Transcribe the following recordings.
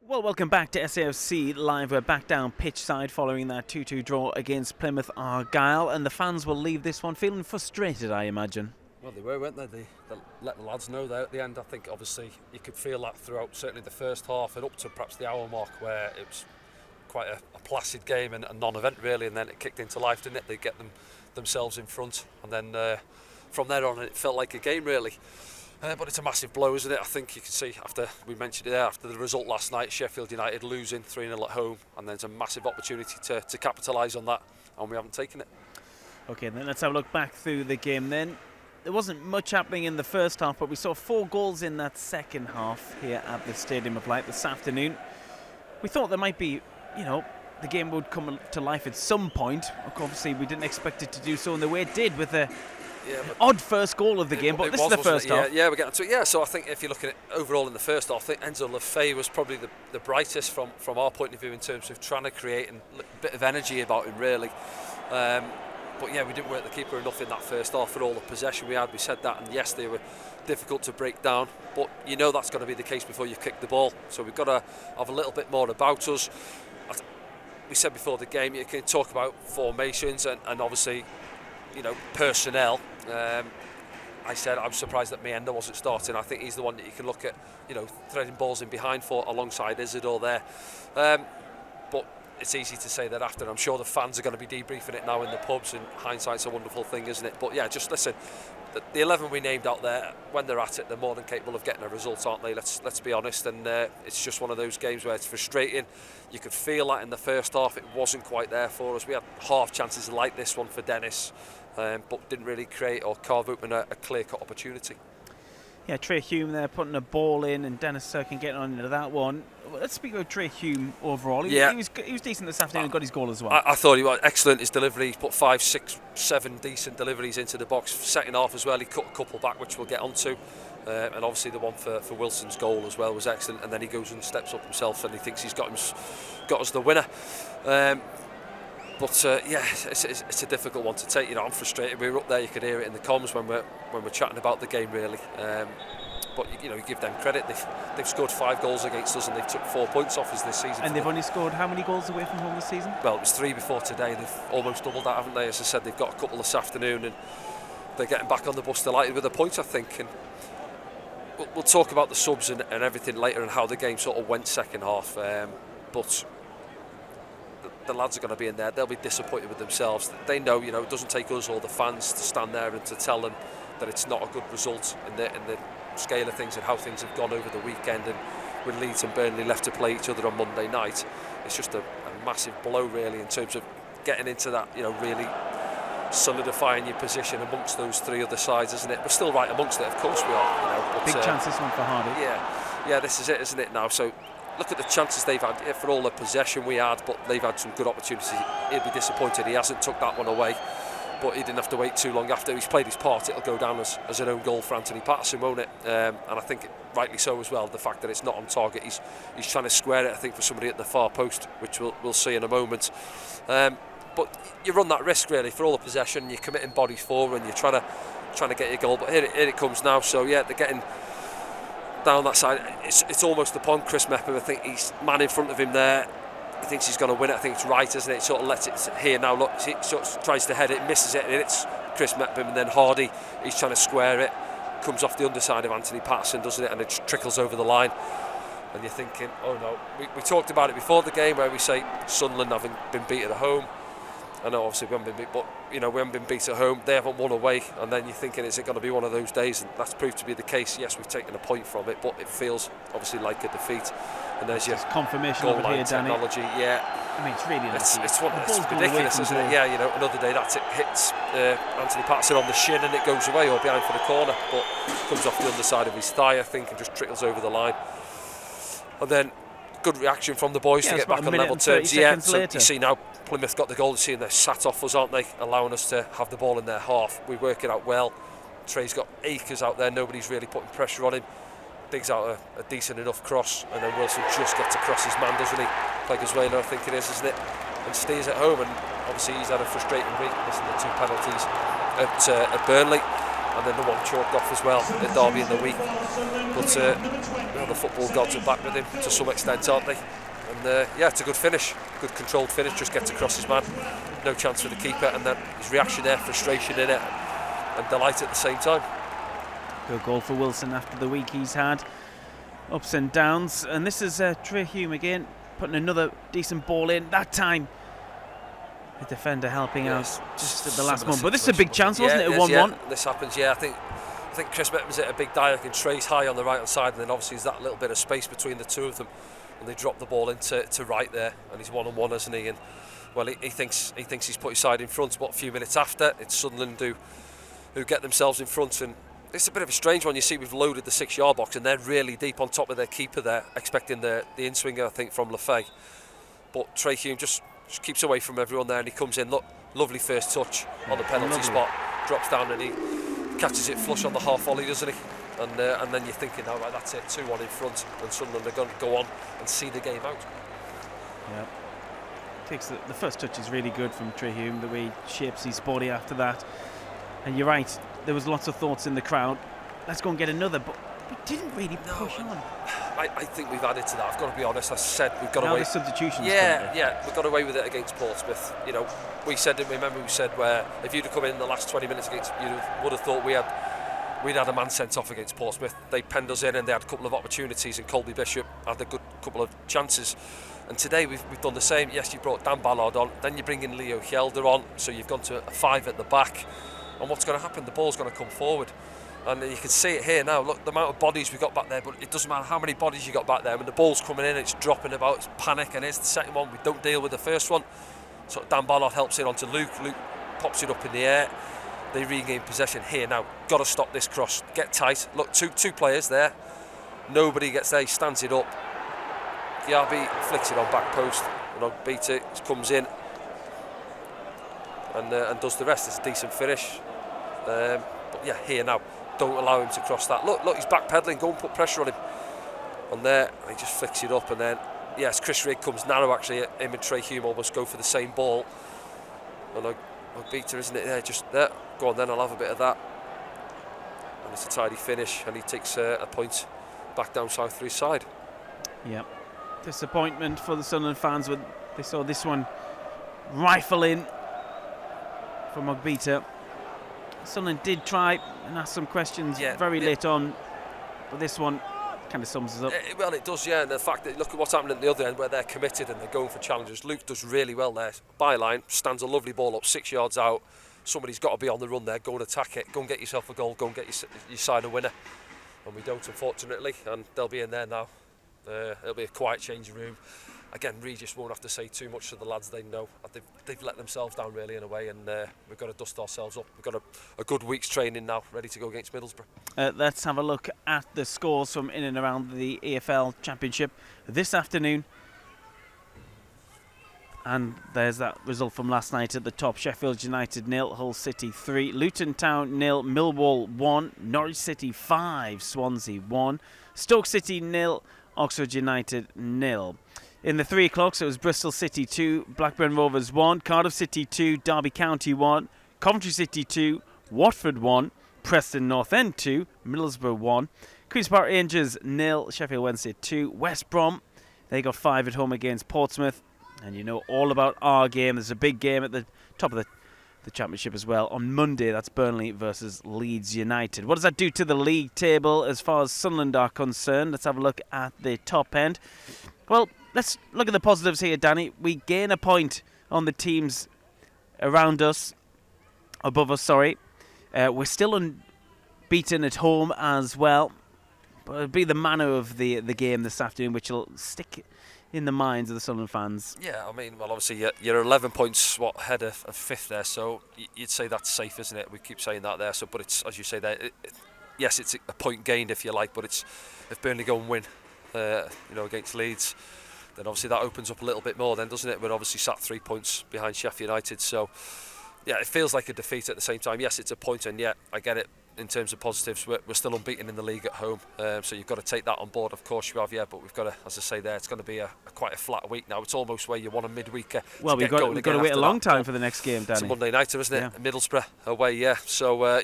Well, welcome back to SAFC Live. We're back down pitch side following that 2-2 draw against Plymouth Argyle, and the fans will leave this one feeling frustrated, I imagine. Well, they were, weren't they? They let the lads know there at the end. I think obviously you could feel that throughout certainly the first half and up to perhaps the hour mark, where it was quite a placid game and a non-event really, and then it kicked into life, didn't it? They get themselves in front, and then from there on it felt like a game really. But it's a massive blow, isn't it? I think you can see, after we mentioned it there, after the result last night, Sheffield United losing 3-0 at home, and there's a massive opportunity to capitalise on that, and we haven't taken it. Okay, then let's have a look back through the game then. There wasn't much happening in the first half, but we saw 4 goals in that second half here at the Stadium of Light this afternoon. We thought there might be, the game would come to life at some point. Obviously, we didn't expect it to do so in the way it did, with an odd first goal of the game, but this is the first half. Yeah, we're getting to it. Yeah, so I think if you're looking at overall in the first half, I think Enzo Lefebvre was probably the brightest from our point of view in terms of trying to create a bit of energy about him, really. But yeah, we didn't work the keeper enough in that first half for all the possession we had. We said that, and yes, they were difficult to break down, but that's going to be the case before you kick the ball. So we've got to have a little bit more about us. We said before the game, you can talk about formations and obviously, personnel. I said I'm surprised that Mienda wasn't starting. I think he's the one that you can look at, threading balls in behind for alongside Isidore there. But it's easy to say that after. I'm sure the fans are going to be debriefing it now in the pubs, and hindsight's a wonderful thing, isn't it? But yeah, just listen, the 11 we named out there, when they're at it, they're more than capable of getting a result, aren't they? Let's be honest. And it's just one of those games where it's frustrating. You could feel that in the first half, it wasn't quite there for us. We had half chances like this one for Dennis, but didn't really create or carve open a clear-cut opportunity. Yeah, Trey Hume there putting a ball in, and Dennis Sirkin getting on into that one. Let's speak about Trey Hume overall. He was decent this afternoon and got his goal as well. I thought he was excellent. His delivery, he put 5, 6, 7 decent deliveries into the box. Second half as well, he cut a couple back, which we'll get onto. And obviously the one for Wilson's goal as well was excellent. And then he goes and steps up himself, and he thinks he's got us the winner. But it's a difficult one to take. I'm frustrated. We were up there, you could hear it in the comms when we're chatting about the game, really. But you give them credit. They've scored 5 goals against us, and they've took 4 points off us this season. And they've only scored how many goals away from home this season? Well, it was 3 before today. They've almost doubled that, haven't they? As I said, they've got a couple this afternoon, and they're getting back on the bus delighted with a point, I think. And we'll talk about the subs and everything later, and how the game sort of went second half. But the lads are going to be in there. They'll be disappointed with themselves. They know, it doesn't take us or the fans to stand there and to tell them that it's not a good result in the scale of things and how things have gone over the weekend. And with Leeds and Burnley left to play each other on Monday night, it's just a massive blow really in terms of getting into that, really solidifying your position amongst those 3 other sides, isn't it? We're still right amongst it, of course we are. But, big chance this one for Hardy. Yeah, this is it, isn't it now? So look at the chances they've had for all the possession we had, but they've had some good opportunities. He'll be disappointed he hasn't took that one away, but he didn't have to wait too long after he's played his part. It'll go down as an own goal for Anthony Patterson, won't it? And I think rightly so as well. The fact that it's not on target, he's trying to square it, I think, for somebody at the far post, which we'll see in a moment. But you run that risk really for all the possession. You're committing bodies forward, and you're trying to get your goal. But here it comes now. So yeah, they're getting down that side. It's almost upon Chris Mepham. I think he's man in front of him there. He thinks he's going to win it. I think it's right, isn't it? Sort of lets it here now. Look, he sort of tries to head it, misses it, and it's Chris Mepham. And then Hardy, he's trying to square it. Comes off the underside of Anthony Patterson, doesn't it? And it trickles over the line. And you're thinking, oh no. We talked about it before the game, where we say Sunderland having been beaten at home. I know obviously we haven't been beat, but we haven't been beat at home. They haven't won away, and then you're thinking, is it going to be one of those days? And that's proved to be the case. Yes, we've taken a point from it, but it feels obviously like a defeat. And there's your confirmation goal of it line here, Danny. technology. Yeah, I mean, it's really it's ridiculous, isn't it? Yeah, another day that it hits Anthony Patterson on the shin and it goes away or behind for the corner, but comes off the underside of his thigh, I think, and just trickles over the line. And then good reaction from the boys to get back on level terms. Yeah, so you see now Plymouth got the goal. You see, and they're sat off us, aren't they? Allowing us to have the ball in their half. We work it out well. Trey's got acres out there. Nobody's really putting pressure on him. Digs out a decent enough cross, and then Wilson just gets across his man, doesn't he? Pleguezuelo, I think it is, isn't it? And stays at home. And obviously he's had a frustrating week, missing the 2 penalties at Burnley. and then the one chalked off as well at Derby in the week. But the football gods are back with him to some extent, aren't they? And it's a good finish, good controlled finish, just gets across his man, no chance for the keeper, and then his reaction there, frustration in it, and delight at the same time. Good goal for Wilson after the week he's had, ups and downs, and this is Trey Hume again, putting another decent ball in, that time the defender helping out just at the last moment. But this is a big chance, wasn't it, at 1-1? Yeah, this happens, I think Chris Beckman's hit a big dive and Trey's high on the right hand side, and then obviously there's that little bit of space between the two of them, and they drop the ball into right there, and he's 1-on-1, isn't he? And well, he thinks he's put his side in front, but a few minutes after, it's Sunderland who get themselves in front, and it's a bit of a strange one. You see, we've loaded the 6-yard box, and they're really deep on top of their keeper there, expecting the in-swinger, I think, from Lefay. But Trey Hume just keeps away from everyone there, and he comes in. Look, lovely first touch on the penalty spot, drops down, and he catches it flush on the half volley, doesn't he? And then you're thinking, oh, right, that's it, 2-1 in front, and Sunderland are going to go on and see the game out. Yeah. Takes the first touch is really good from Trey Hume, the way he shapes his body after that. And you're right, there was lots of thoughts in the crowd. Let's go and get another, but we didn't really push on. I think we've added to that. I've got to be honest. I said we've got away. Now the substitutions. Yeah, we got away with it against Portsmouth. You know, we said, didn't we? Remember we said where if you'd have come in the last 20 minutes against, you would have thought we'd had a man sent off against Portsmouth. They penned us in, and they had a couple of opportunities, and Colby Bishop had a good couple of chances. And today we've done the same. Yes, you brought Dan Ballard on, then you bring in Leo Hjelde on, so you've gone to a 5 at the back. And what's going to happen? The ball's going to come forward. And you can see it here now. Look, the amount of bodies we got back there, but it doesn't matter how many bodies you got back there. When the ball's coming in, it's dropping about, it's panic, and here's the second one. We don't deal with the first one. So Dan Ballard helps it onto Luke. Luke pops it up in the air. They regain possession here now. Got to stop this cross. Get tight. Look, two players there. Nobody gets there. He stands it up. Diaby flicks it on back post. And Beat comes in and does the rest. It's a decent finish. But yeah, here now. Don't allow him to cross that. Look, he's backpedaling. Go and put pressure on him. On there, he just flicks it up, and then yes, Chris Rigg comes narrow. Actually, him and Trey Hume almost go for the same ball. And Beater, isn't it? There, just there. Go on, then I'll have a bit of that. And it's a tidy finish, and he takes a point back down south for his side. Yeah, disappointment for the Sunderland fans when they saw this one rifle in from Beater. Sunderland did try and ask some questions very late on, but this one kind of sums us up. Well, it does, yeah. And the fact that look at what's happening at the other end where they're committed and they're going for challenges. Luke does really well there. Byline stands a lovely ball up 6 yards out. Somebody's got to be on the run there. Go and attack it. Go and get yourself a goal. Go and get your side a winner. And we don't, unfortunately. And they'll be in there now. It'll be a quiet changing room. Again, Regis won't have to say too much to the lads. They know they've let themselves down really in a way, and we've got to dust ourselves up. We've got a good week's training now, ready to go against Middlesbrough. Let's have a look at the scores from in and around the EFL Championship this afternoon. And there's that result from last night at the top. Sheffield United 0, Hull City 3, Luton Town 0, Millwall 1, Norwich City 5, Swansea 1, Stoke City 0, Oxford United 0. In the 3 o'clocks, it was Bristol City 2, Blackburn Rovers 1, Cardiff City 2, Derby County 1, Coventry City 2, Watford 1, Preston North End 2, Middlesbrough 1, Queen's Park Rangers 0, Sheffield Wednesday 2, West Brom, they got 5 at home against Portsmouth. And you know all about our game. There's a big game at the top of the Championship as well. On Monday, that's Burnley versus Leeds United. What does that do to the league table as far as Sunderland are concerned? Let's have a look at the top end. Well, let's look at the positives here, Danny. We gain a point on the teams around us, above us, sorry. We're still unbeaten at home as well. But it'll be the manner of the game this afternoon which will stick in the minds of the Sunderland fans. Yeah, I mean, well, obviously you're 11 points ahead of fifth there, so you'd say that's safe, isn't it? We keep saying that there. So, but it's, as you say there, yes, it's a point gained if you like, but it's if Burnley go and win, against Leeds, then obviously that opens up a little bit more, then, doesn't it? We're obviously sat 3 points behind Sheffield United, so yeah, it feels like a defeat at the same time. Yes, it's a point, and yeah, I get it. in terms of positives, we're still unbeaten in the league at home, so you've got to take that on board. Of course you have, yeah, but we've got to, as I say there, it's going to be quite a flat week now. It's almost where you want a midweeker. Well, we've got to wait a long time for the next game, Danny. It's a Monday nighter, isn't it? Yeah. Middlesbrough away, yeah. So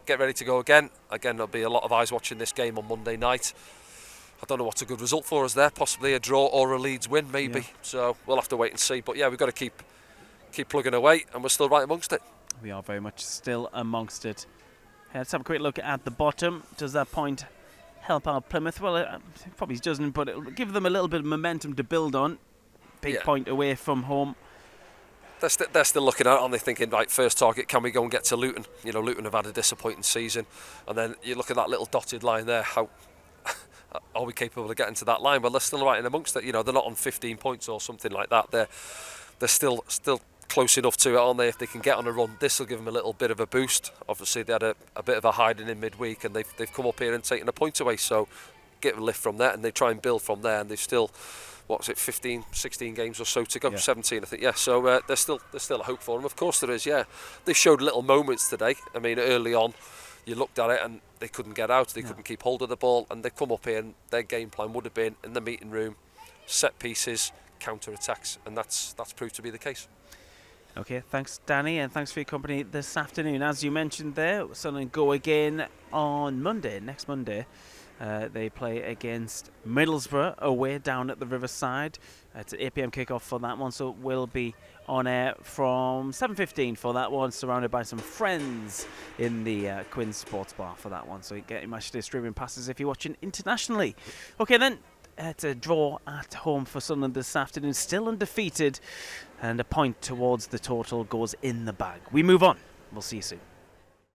get ready to go again. There'll be a lot of eyes watching this game on Monday night. I don't know what's a good result for us there. Possibly a draw or a Leeds win, maybe. Yeah. So we'll have to wait and see. But yeah, we've got to keep plugging away, and we're still right amongst it. We are very much still amongst it. Let's have a quick look at the bottom. Does that point help out Plymouth? Well, it probably doesn't, but it'll give them a little bit of momentum to build on. Big point away from home. They're still looking at it, aren't they, thinking, right, first target, can we go and get to Luton? You know, Luton have had a disappointing season. And then you look at that little dotted line there, how are we capable of getting to that line? Well, they're still right in amongst it. You know, they're not on 15 points or something like that. They're still close enough to it, aren't they? If they can get on a run, this will give them a little bit of a boost. Obviously, they had a bit of a hiding in midweek, and they've come up here and taken a point away. So get a lift from there, and they try and build from there. And they've still, 15, 16 games or so to go, 17, I think. Yeah. So there's still a hope for them. Of course there is. Yeah, they showed little moments today. I mean, early on, you looked at it and they couldn't get out. They couldn't keep hold of the ball, and they come up here and their game plan would have been in the meeting room, set pieces, counter attacks, and that's proved to be the case. Okay, thanks Danny, and thanks for your company this afternoon. As you mentioned there, Sunderland go again on Monday, next Monday. They play against Middlesbrough away down at the Riverside. It's an 8 p.m. kickoff for that one, so we'll be on air from 7:15 for that one, surrounded by some friends in the Quinn Sports Bar for that one. So you get your match day streaming passes if you're watching internationally. Okay then, it's a draw at home for Sunderland this afternoon, still undefeated, and a point towards the total goes in the bag. We move on. We'll see you soon.